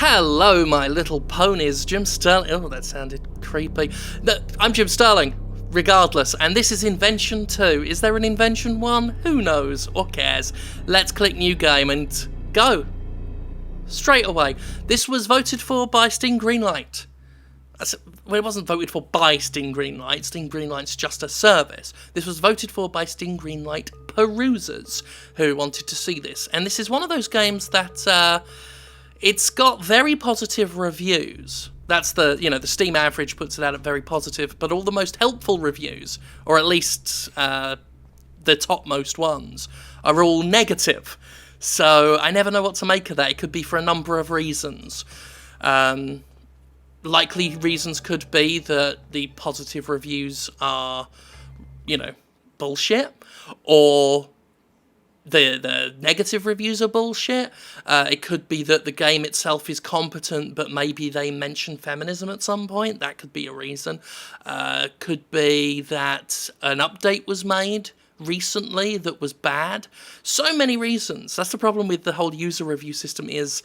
Hello, my little ponies. Jim Sterling. Oh, that sounded creepy. No, I'm Jim Sterling, regardless, and this is Invention 2. Is there an Invention 1? Who knows or cares? Let's click New Game and go. Straight away. This was voted for by Steam Greenlight. Well, it wasn't voted for by Steam Greenlight. Steam Greenlight's just a service. This was voted for by Steam Greenlight perusers who wanted to see this. And this is one of those games that it's got very positive reviews. That's the Steam average puts it out at very positive, but all the most helpful reviews, or at least the topmost ones, are all negative. So I never know what to make of that. It could be for a number of reasons. Likely reasons could be that the positive reviews are, bullshit, or the negative reviews are bullshit. It could be that the game itself is competent, but maybe they mention feminism at some point. That could be a reason. Could be that an update was made recently that was bad. So many reasons. That's the problem with the whole user review system is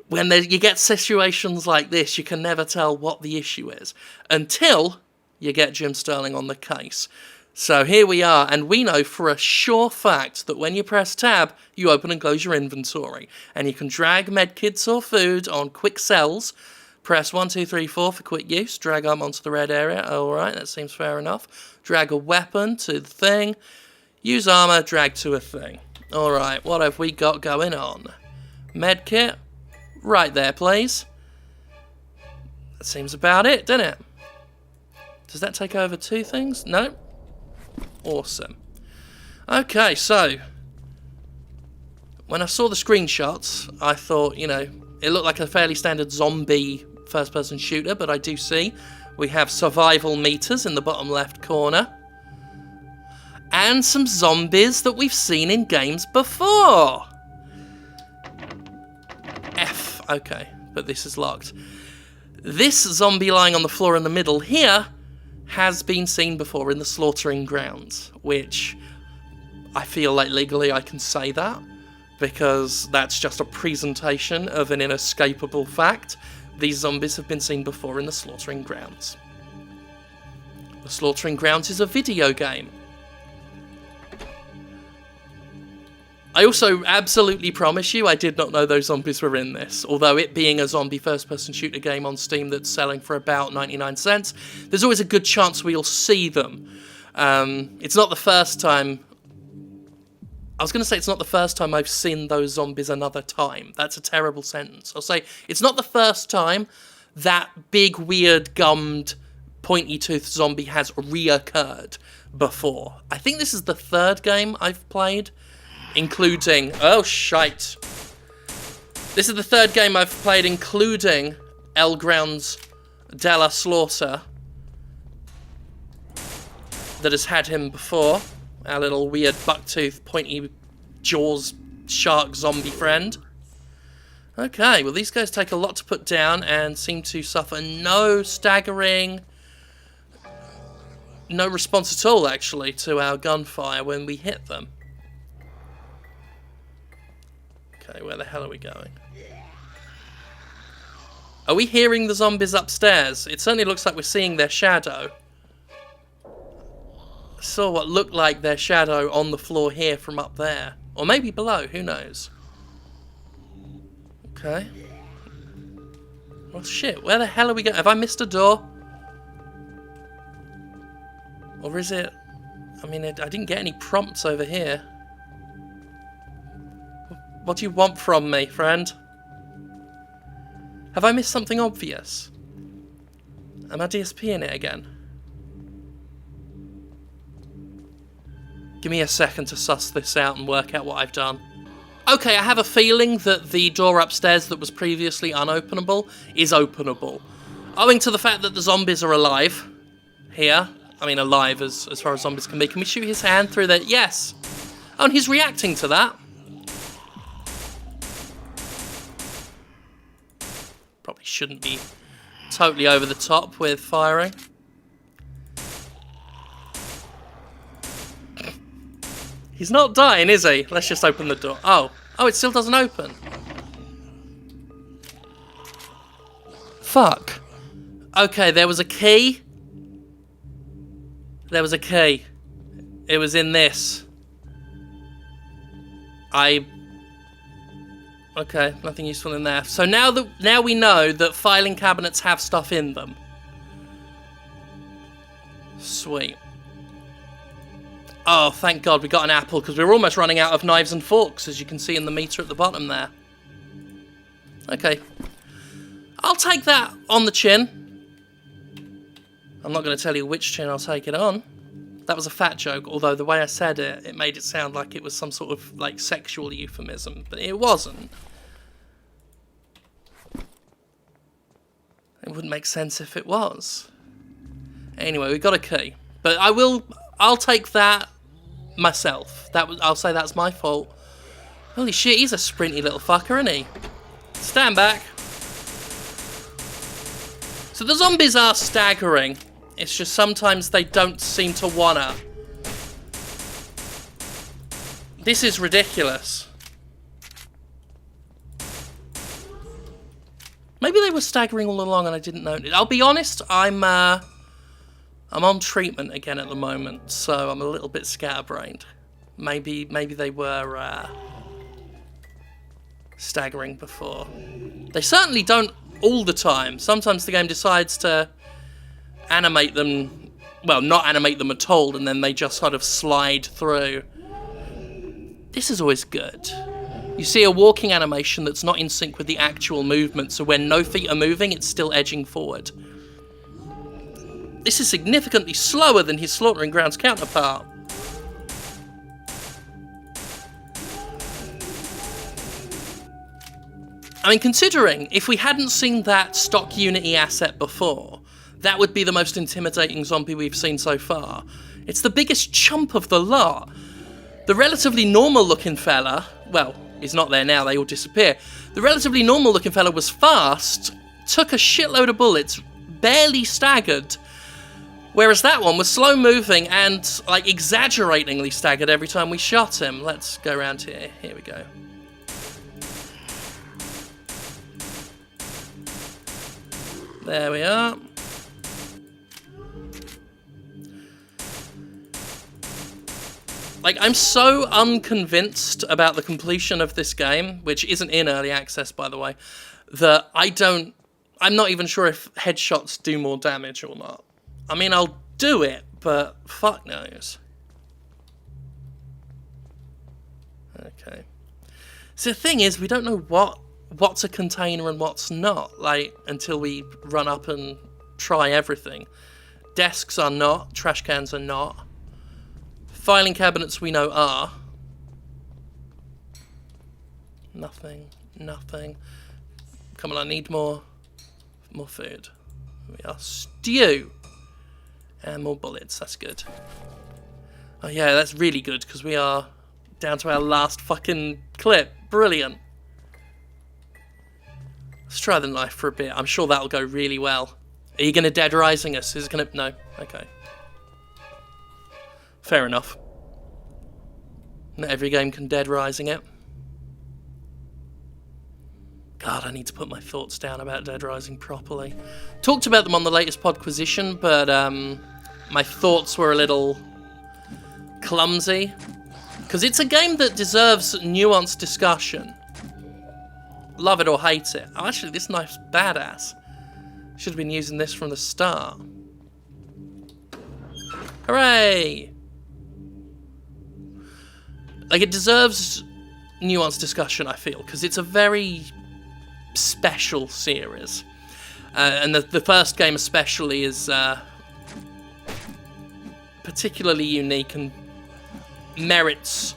when you get situations like this, you can never tell what the issue is until you get Jim Sterling on the case. So here we are, and we know for a sure fact that when you press tab, you open and close your inventory, and you can drag medkits or food on quick cells. Press 1, 2, 3, 4 for quick use, drag them onto the red area. Alright, that seems fair enough. Drag a weapon to the thing, use armor, drag to a thing. Alright, what have we got going on? Medkit. Right there, please. That seems about it, doesn't it? Does that take over two things? No? Awesome. Okay, so when I saw the screenshots, I thought, it looked like a fairly standard zombie first-person shooter, but I do see we have survival meters in the bottom left corner. And some zombies that we've seen in games before. Okay, but this is locked. This zombie lying on the floor in the middle here has been seen before in the Slaughtering Grounds, which I feel like legally I can say that, because that's just a presentation of an inescapable fact. These zombies have been seen before in the Slaughtering Grounds. The Slaughtering Grounds is a video game. I also absolutely promise you I did not know those zombies were in this, although it being a zombie first-person shooter game on Steam that's selling for about 99 cents, there's always a good chance we'll see them. It's not the first time... I was going to say it's not the first time I've seen those zombies another time. That's a terrible sentence. I'll say it's not the first time that big, weird, gummed, pointy-toothed zombie has reoccurred before. I think this is the third game I've played, including... Oh, shite. This is the third game I've played, including El Grounds de la Slaughter, that has had him before. Our little weird buck-toothed, pointy jaws shark zombie friend. Okay, well, these guys take a lot to put down and seem to suffer no staggering, no response at all, actually, to our gunfire when we hit them. Okay, where the hell are we going? Are we hearing the zombies upstairs? It certainly looks like we're seeing their shadow. I saw what looked like their shadow on the floor here from up there. Or maybe below, who knows? Okay. Well, shit, where the hell are we going? Have I missed a door? Or is it... I mean, I didn't get any prompts over here. What do you want from me, friend? Have I missed something obvious? Am I DSPing it again? Give me a second to suss this out and work out what I've done. Okay, I have a feeling that the door upstairs that was previously unopenable is openable. Owing to the fact that the zombies are alive here. I mean, alive as far as zombies can be. Can we shoot his hand through there? Yes. Oh, and he's reacting to that. Probably shouldn't be totally over the top with firing. He's not dying, is he? Let's just open the door. Oh, it still doesn't open. Fuck. Okay, there was a key. There was a key. It was in this. Okay, nothing useful in there. So now we know that filing cabinets have stuff in them. Sweet. Oh, thank God we got an apple, because we were almost running out of knives and forks, as you can see in the meter at the bottom there. Okay. I'll take that on the chin. I'm not going to tell you which chin I'll take it on. That was a fat joke, although the way I said it, it made it sound like it was some sort of, like, sexual euphemism, but it wasn't. It wouldn't make sense if it was. Anyway, we got a key. But I'll take that myself. I'll say that's my fault. Holy shit, he's a sprinty little fucker, isn't he? Stand back. So the zombies are staggering. It's just sometimes they don't seem to wanna. This is ridiculous. Maybe they were staggering all along and I didn't notice. I'll be honest, I'm on treatment again at the moment, so I'm a little bit scatterbrained. Maybe they were staggering before. They certainly don't all the time. Sometimes the game decides to animate them, well, not animate them at all, and then they just sort of slide through. This is always good. You see a walking animation that's not in sync with the actual movement, so when no feet are moving, it's still edging forward. This is significantly slower than his Slaughtering Grounds counterpart. I mean, considering if we hadn't seen that stock Unity asset before, that would be the most intimidating zombie we've seen so far. It's the biggest chump of the lot. The relatively normal looking fella, well, he's not there now, they all disappear. The relatively normal looking fella was fast, took a shitload of bullets, barely staggered, whereas that one was slow moving and, like, exaggeratingly staggered every time we shot him. Let's go around here. Here we go. There we are. Like, I'm so unconvinced about the completion of this game, which isn't in early access, by the way, that I'm not even sure if headshots do more damage or not. I mean, I'll do it, but fuck knows. Okay. So the thing is, we don't know what's a container and what's not, like, until we run up and try everything. Desks are not, trash cans are not. Filing cabinets we know are. Nothing. Come on, I need more food. Here we are. Stew. And more bullets, that's good. Oh yeah, that's really good, because we are down to our last fucking clip. Brilliant. Let's try the knife for a bit. I'm sure that'll go really well. Are you going to Dead Rising us? Is it going to... No. Okay. Fair enough. Not every game can Dead Rising it. God, I need to put my thoughts down about Dead Rising properly. Talked about them on the latest Podquisition, but my thoughts were a little clumsy. Because it's a game that deserves nuanced discussion. Love it or hate it. Oh, actually, this knife's badass. Should have been using this from the start. Hooray! Like, it deserves nuanced discussion, I feel, because it's a very special series. And the first game especially is particularly unique and merits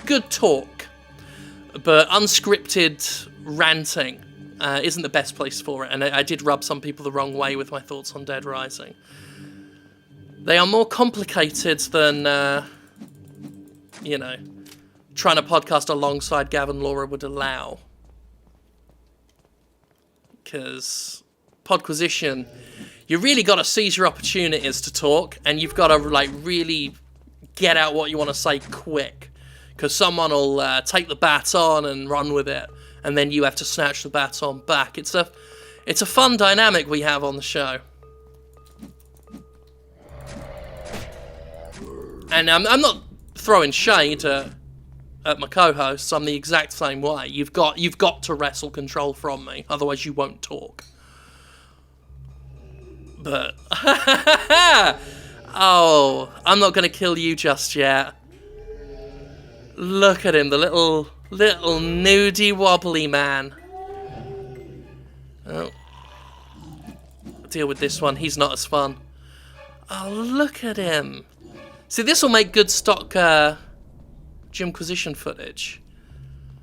good talk, but unscripted ranting isn't the best place for it, and I did rub some people the wrong way with my thoughts on Dead Rising. They are more complicated than, you know, trying to podcast alongside Gavin Laura would allow. Because Podquisition, you really got to seize your opportunities to talk, and you've got to, like, really get out what you want to say quick. Because someone will take the baton and run with it, and then you have to snatch the baton back. It's It's a fun dynamic we have on the show. And I'm not throwing shade at my co-hosts. I'm the exact same way. You've got to wrestle control from me, otherwise you won't talk. But oh, I'm not gonna kill you just yet. Look at him, the little nudie wobbly man. Oh, deal with this one. He's not as fun. Oh, look at him. See, this will make good stock Gymquisition footage.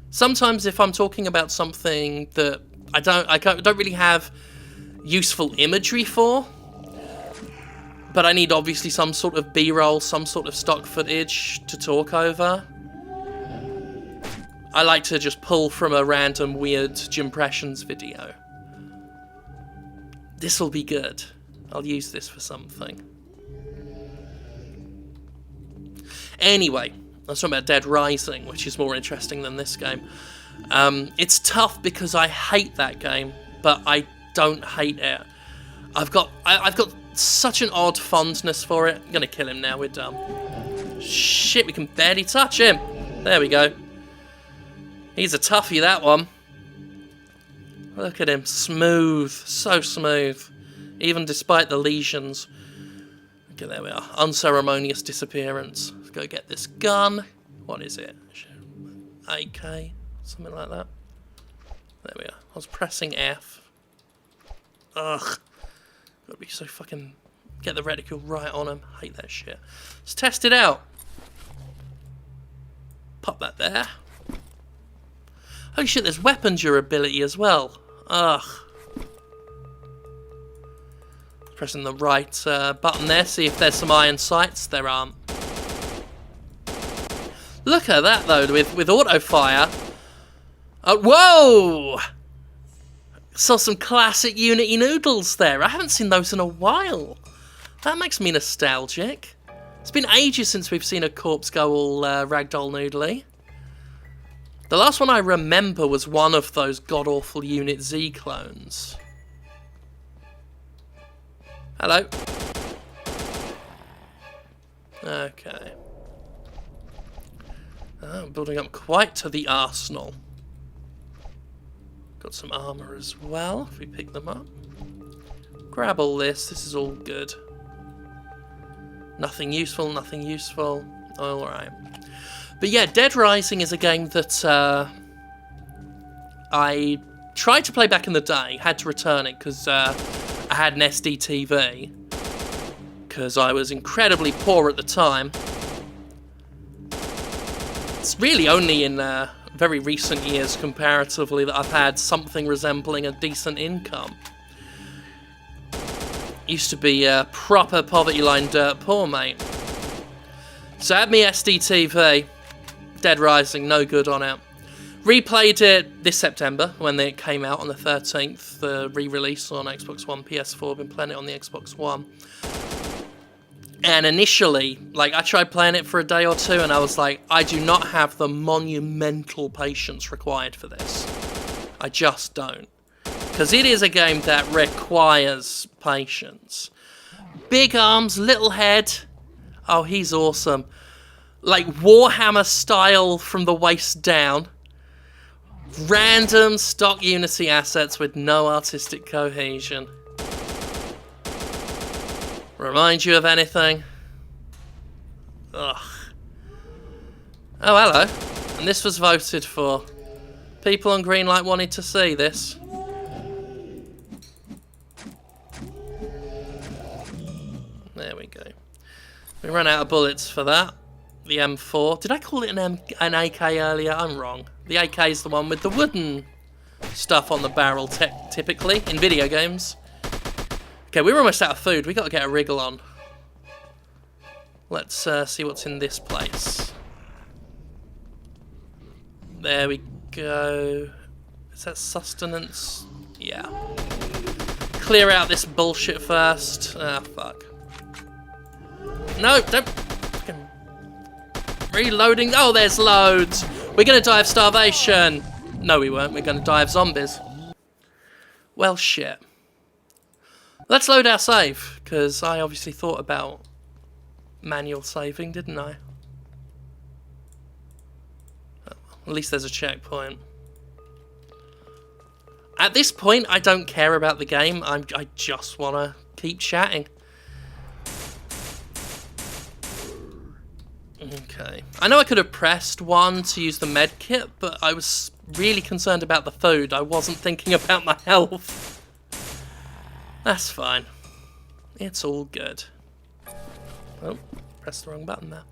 Sometimes if I'm talking about something that I don't really have useful imagery for, but I need obviously some sort of B-roll, some sort of stock footage to talk over, I like to just pull from a random weird Gympressions video. This'll be good. I'll use this for something. Anyway, let's talk about Dead Rising, which is more interesting than this game. It's tough because I hate that game, but I don't hate it. I've got such an odd fondness for it. I'm gonna kill him now, we're done. Shit, we can barely touch him. There we go. He's a toughie, that one. Look at him, smooth, so smooth. Even despite the lesions. Okay, there we are. Unceremonious disappearance. Let's go get this gun. What is it? AK? Something like that. There we are. I was pressing F. Ugh. Gotta be so fucking... Get the reticle right on him. Hate that shit. Let's test it out. Pop that there. Holy shit, there's weapon durability as well. Ugh. Pressing the right button there, see if there's some iron sights. There aren't. Look at that though, with auto fire. Whoa! Saw some classic Unity noodles there. I haven't seen those in a while. That makes me nostalgic. It's been ages since we've seen a corpse go all ragdoll noodly. The last one I remember was one of those god-awful Unit Z clones. Hello. Okay. Oh, building up quite to the arsenal. Got some armour as well, if we pick them up. Grab all this, this is all good. Nothing useful, nothing useful. Alright. But yeah, Dead Rising is a game that I tried to play back in the day, had to return it because I had an SD TV, because I was incredibly poor at the time. It's really only in very recent years, comparatively, that I've had something resembling a decent income. Used to be a proper poverty line dirt poor, mate. So I had me SD TV, Dead Rising, no good on it. Replayed it this September when it came out on the 13th, the re-release on Xbox One, PS4, been playing it on the Xbox One. And initially, like, I tried playing it for a day or two and I was like, I do not have the monumental patience required for this. I just don't. Because it is a game that requires patience. Big arms, little head. Oh, he's awesome. Like, Warhammer style from the waist down. Random stock Unity assets with no artistic cohesion. Remind you of anything? Ugh. Oh, hello. And this was voted for. People on Greenlight wanted to see this. There we go. We ran out of bullets for that. The M4. Did I call it an AK earlier? I'm wrong. The AK is the one with the wooden stuff on the barrel, typically, in video games. Okay, we're almost out of food. We got to get a wriggle on. Let's see what's in this place. There we go. Is that sustenance? Yeah. Clear out this bullshit first. Ah, fuck. No, don't... Fucking... Reloading. Oh, there's loads. We're going to die of starvation. No, we weren't. We're going to die of zombies. Well, shit. Let's load our save, because I obviously thought about manual saving, didn't I? At least there's a checkpoint. At this point, I don't care about the game. I just want to keep chatting. Okay. I know I could have pressed 1 to use the med kit, but I was really concerned about the food. I wasn't thinking about my health. That's fine. It's all good. Oh, pressed the wrong button there.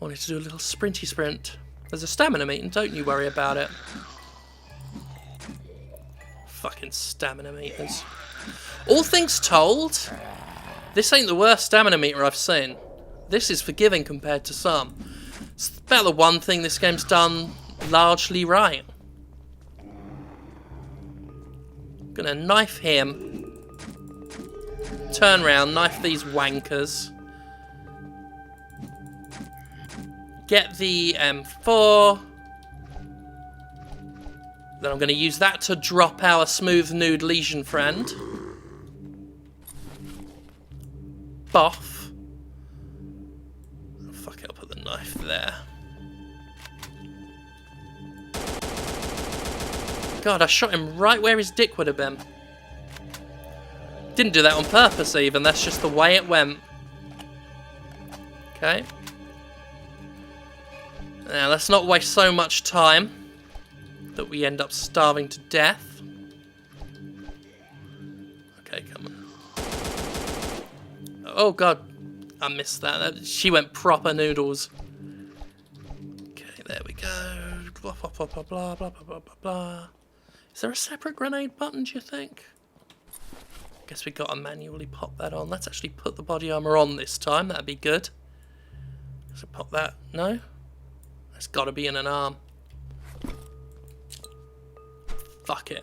Wanted to do a little sprinty sprint. There's a stamina meter, don't you worry about it. Fucking stamina meters. All things told, this ain't the worst stamina meter I've seen. This is forgiving compared to some. It's about the one thing this game's done largely right. Gonna knife him. Turn round, knife these wankers. Get the M4. Then I'm going to use that to drop our smooth nude lesion friend. Boff. Oh, fuck it, I'll put the knife there. God, I shot him right where his dick would have been. Didn't do that on purpose even, that's just the way it went. Okay. Now, let's not waste so much time that we end up starving to death. Okay, come on. Oh god, I missed that. She went proper noodles. Okay, there we go. Blah, blah, blah, blah, blah, blah, blah, blah, blah. Is there a separate grenade button, do you think? Guess we gotta manually pop that on. Let's actually put the body armor on this time. That'd be good. So pop that. No? It's gotta be in an arm. Fuck it.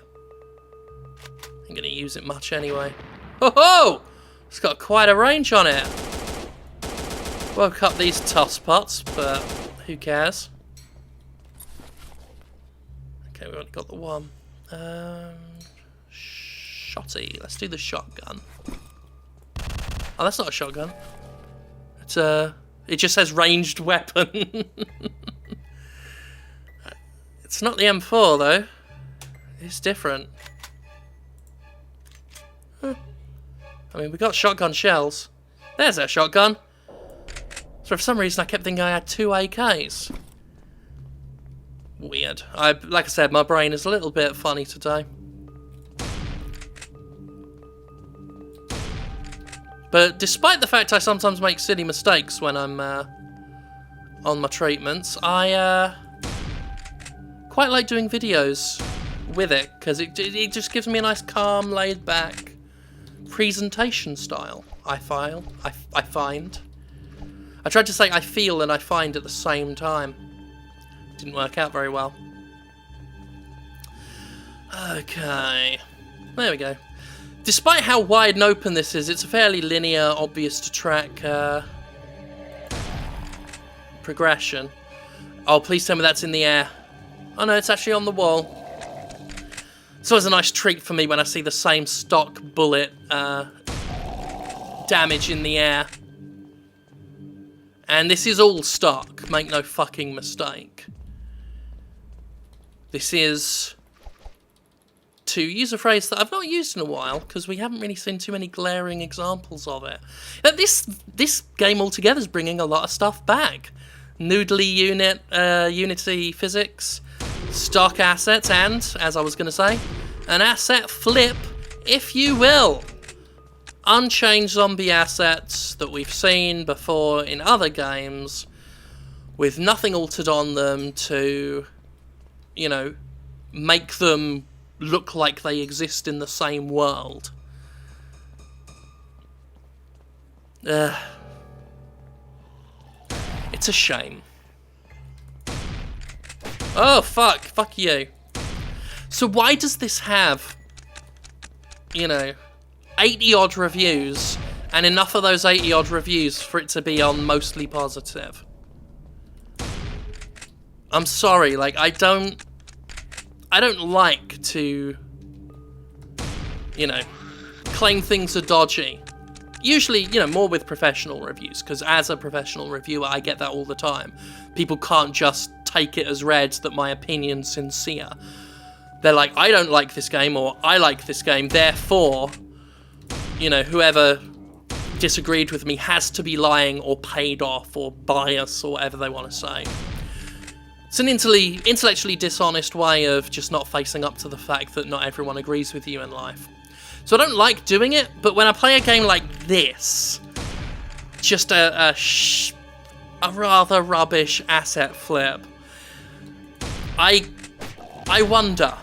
Ain't gonna use it much anyway. Ho ho! It's got quite a range on it. Woke up these tosspots, but who cares? Okay, we've only got the one. Shotty. Let's do the shotgun. Oh, that's not a shotgun. It's it just says ranged weapon. It's not the M4 though. It's different. Huh. I mean, we got shotgun shells. There's our shotgun. So for some reason I kept thinking I had 2 AKs. Weird. Like I said, my brain is a little bit funny today. But despite the fact I sometimes make silly mistakes when I'm on my treatments, I quite like doing videos with it, because it just gives me a nice calm, laid back presentation style, I find. I tried to say I feel and I find at the same time. Didn't work out very well. Okay. There we go. Despite how wide and open this is, it's a fairly linear, obvious to track progression. Oh, please tell me that's in the air. Oh no, it's actually on the wall. It's always a nice treat for me when I see the same stock bullet damage in the air. And this is all stock, make no fucking mistake. This is, to use a phrase that I've not used in a while, because we haven't really seen too many glaring examples of it. This game altogether is bringing a lot of stuff back. Noodly unit, Unity physics, stock assets, and, as I was going to say, an asset flip, if you will. Unchanged zombie assets that we've seen before in other games, with nothing altered on them to, you know, make them look like they exist in the same world. It's a shame. Oh, fuck you. So why does this have, you know, 80-odd reviews, and enough of those 80-odd reviews for it to be on mostly positive? I'm sorry, like, I don't like to you know, claim things are dodgy. Usually, you know, more with professional reviews, because as a professional reviewer, I get that all the time. People can't just take it as read that my opinion's sincere. They're like, I don't like this game, or I like this game, therefore, you know, whoever disagreed with me has to be lying or paid off or biased or whatever they want to say. It's an intellectually dishonest way of just not facing up to the fact that not everyone agrees with you in life. So I don't like doing it, but when I play a game like this, just a rather rubbish asset flip, I wonder.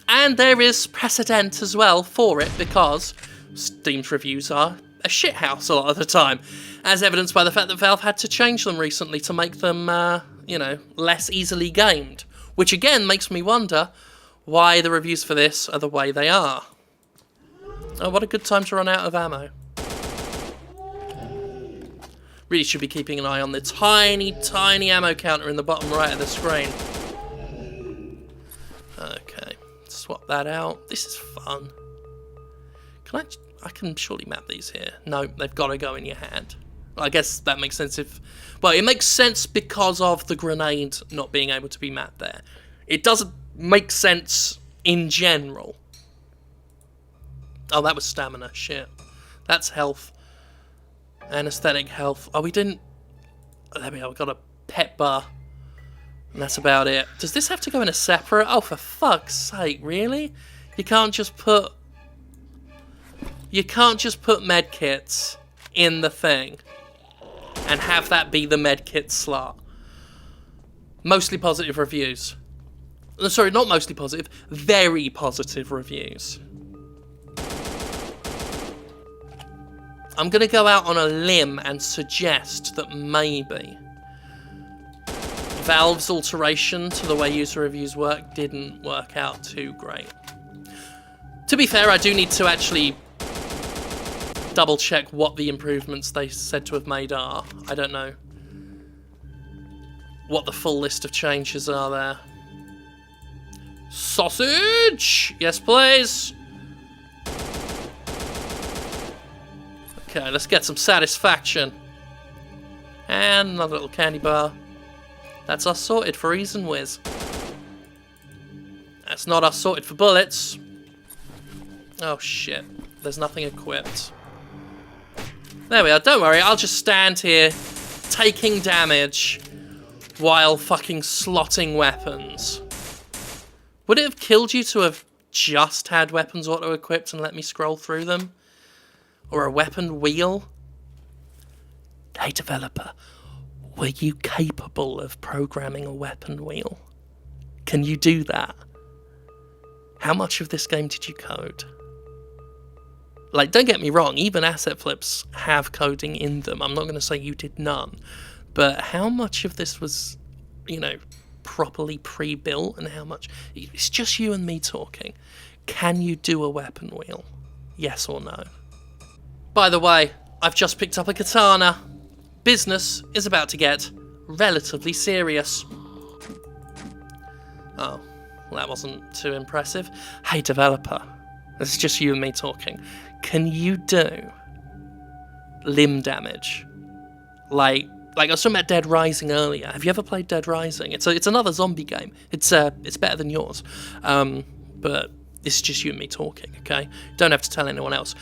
And there is precedent as well for it, because Steam's reviews are a shithouse a lot of the time, as evidenced by the fact that Valve had to change them recently to make them, you know, less easily gamed. Which again makes me wonder why the reviews for this are the way they are. Oh, what a good time to run out of ammo. Really should be keeping an eye on the tiny, tiny ammo counter in the bottom right of the screen. Okay, swap that out. This is fun. I can surely map these here. No, they've got to go in your hand. I guess that makes sense if... Well, it makes sense because of the grenade not being able to be mapped there. It doesn't make sense in general. Oh, that was stamina. Shit. That's health. Anesthetic health. Oh, we didn't... Oh, there we go. We've got a pet bar. And that's about it. Does this have to go in a separate... Oh, for fuck's sake. Really? You can't just put... You can't just put medkits in the thing and have that be the medkit slot. Mostly positive reviews. Sorry, not mostly positive. Very positive reviews. I'm going to go out on a limb and suggest that maybe Valve's alteration to the way user reviews work didn't work out too great. To be fair, I do need to actually double check what the improvements they said to have made are. I don't know what the full list of changes are there. Sausage! Yes, please! Okay, let's get some satisfaction. And another little candy bar. That's us sorted for ease and whiz. That's not us sorted for bullets. Oh shit, there's nothing equipped. There we are, don't worry, I'll just stand here taking damage while fucking slotting weapons. Would it have killed you to have just had weapons auto-equipped and let me scroll through them? Or a weapon wheel? Hey developer, were you capable of programming a weapon wheel? Can you do that? How much of this game did you code? Like, don't get me wrong, even asset flips have coding in them. I'm not going to say you did none. But how much of this was, you know, properly pre-built and how much... It's just you and me talking. Can you do a weapon wheel? Yes or no? By the way, I've just picked up a katana. Business is about to get relatively serious. Oh, well, that wasn't too impressive. Hey, developer. This is just you and me talking. Can you do limb damage? Like I was talking about Dead Rising earlier. Have you ever played Dead Rising? It's another zombie game. It's better than yours. But this is just you and me talking, okay? Don't have to tell anyone else.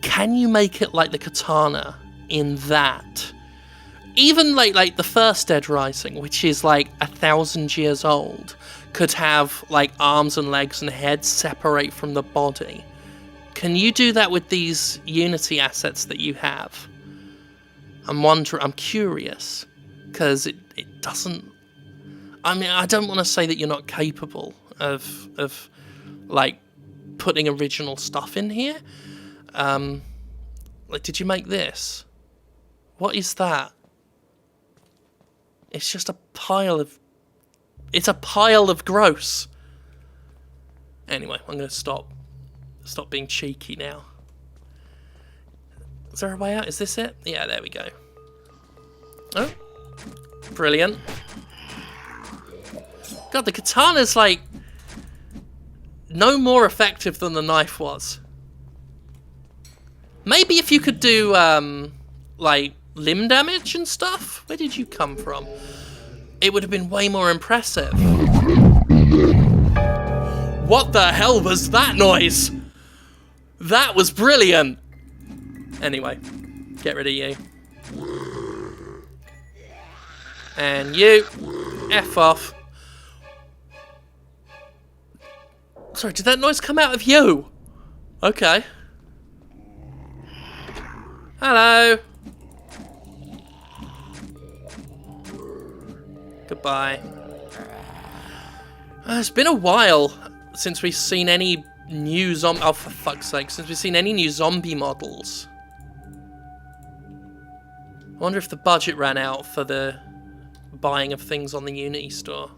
Can you make it like the katana in that? Even like the first Dead Rising, which is like 1,000 years old, could have like arms and legs and head separate from the body. Can you do that with these Unity assets that you have? I'm curious, because it doesn't... I mean, I don't want to say that you're not capable of like, putting original stuff in here. Like, did you make this? What is that? It's just a pile of... It's a pile of gross. Anyway, I'm going to stop being cheeky now. Is there a way out? Is this it? Yeah, there we go. Oh. Brilliant. God, the katana's like... no more effective than the knife was. Maybe if you could do, like, limb damage and stuff? Where did you come from? It would have been way more impressive. What the hell was that noise? That was brilliant! Anyway, get rid of you. And you. F off. Sorry, did that noise come out of you? Okay. Hello. Goodbye. It's been a while since we've seen any new zombie... Oh, for fuck's sake. Since we've seen any new zombie models. I wonder if the budget ran out for the buying of things on the Unity store.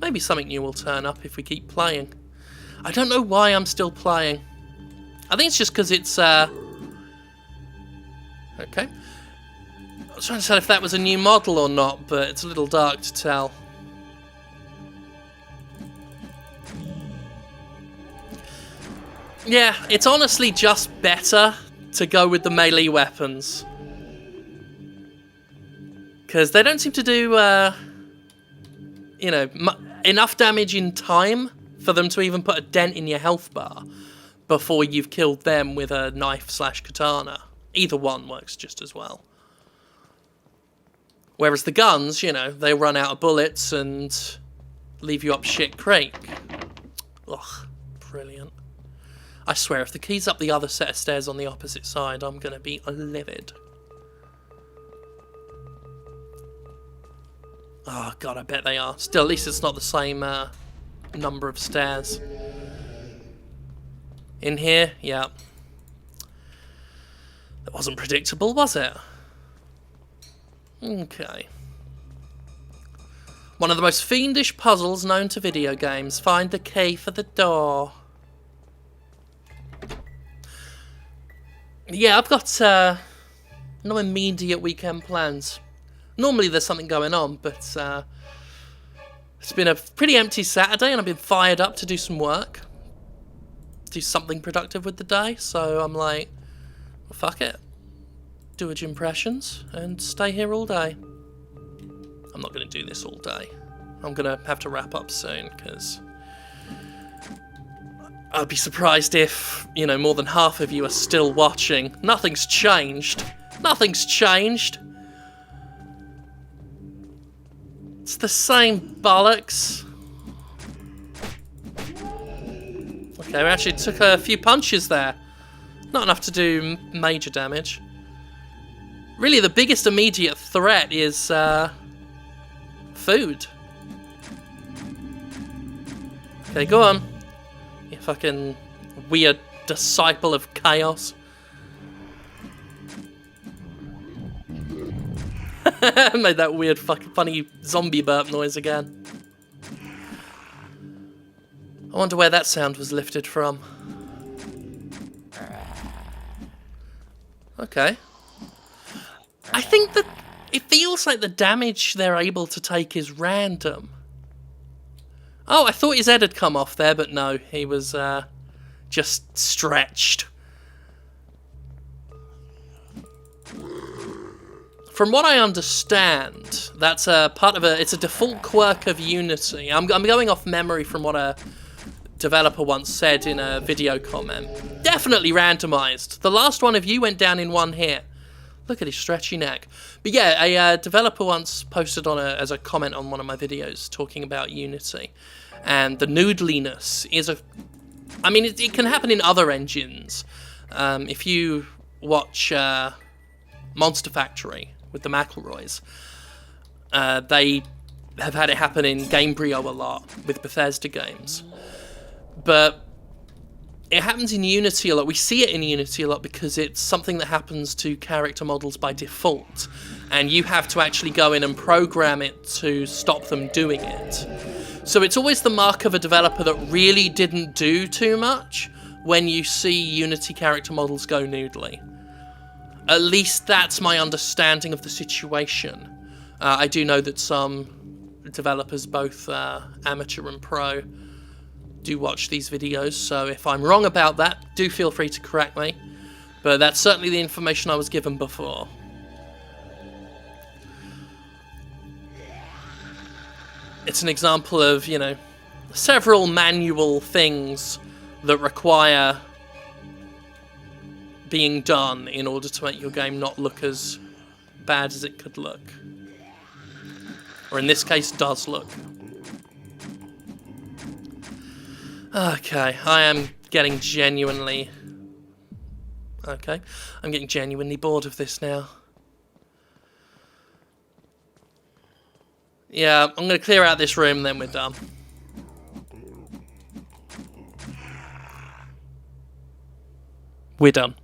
Maybe something new will turn up if we keep playing. I don't know why I'm still playing. I think it's just because it's... Okay. I was trying to tell if that was a new model or not, but it's a little dark to tell. Yeah, it's honestly just better to go with the melee weapons. Because they don't seem to do, you know, enough damage in time for them to even put a dent in your health bar before you've killed them with a knife/katana. Either one works just as well. Whereas the guns, you know, they run out of bullets and leave you up shit creek. Ugh, brilliant. I swear, if the key's up the other set of stairs on the opposite side, I'm going to be livid. Oh, God, I bet they are. Still, at least it's not the same number of stairs. In here? Yeah. That wasn't predictable, was it? Okay. One of the most fiendish puzzles known to video games. Find the key for the door. Yeah, I've got no immediate weekend plans. Normally there's something going on, but it's been a pretty empty Saturday and I've been fired up to do some work. Do something productive with the day, so I'm like, well, fuck it. Do impressions and stay here all day. I'm not going to do this all day. I'm going to have to wrap up soon, because I'd be surprised if, you know, more than half of you are still watching. Nothing's changed. Nothing's changed. It's the same bollocks. Okay, we actually took a few punches there. Not enough to do major damage. Really, the biggest immediate threat is food. Okay, go on. You fucking weird disciple of chaos. Made that weird fucking funny zombie burp noise again. I wonder where that sound was lifted from. Okay. I think that it feels like the damage they're able to take is random. Oh, I thought his head had come off there, but no, he was just stretched. From what I understand, that's a part of it's a default quirk of Unity. I'm going off memory from what a developer once said in a video comment. Definitely randomized. The last one of you went down in one hit. Look at his stretchy neck. But yeah, a developer once posted on as a comment on one of my videos talking about Unity. And the noodliness is I mean, it can happen in other engines. If you watch Monster Factory with the McElroys, they have had it happen in Gamebryo a lot with Bethesda games. But it happens in Unity a lot. We see it in Unity a lot because it's something that happens to character models by default. And you have to actually go in and program it to stop them doing it. So it's always the mark of a developer that really didn't do too much when you see Unity character models go noodly. At least that's my understanding of the situation. I do know that some developers, both amateur and pro, do watch these videos, so if I'm wrong about that, do feel free to correct me. But that's certainly the information I was given before. It's an example of, you know, several manual things that require being done in order to make your game not look as bad as it could look. Or in this case, does look. Okay, I am getting genuinely... Okay, I'm getting genuinely bored of this now. Yeah, I'm going to clear out this room, then we're done. We're done.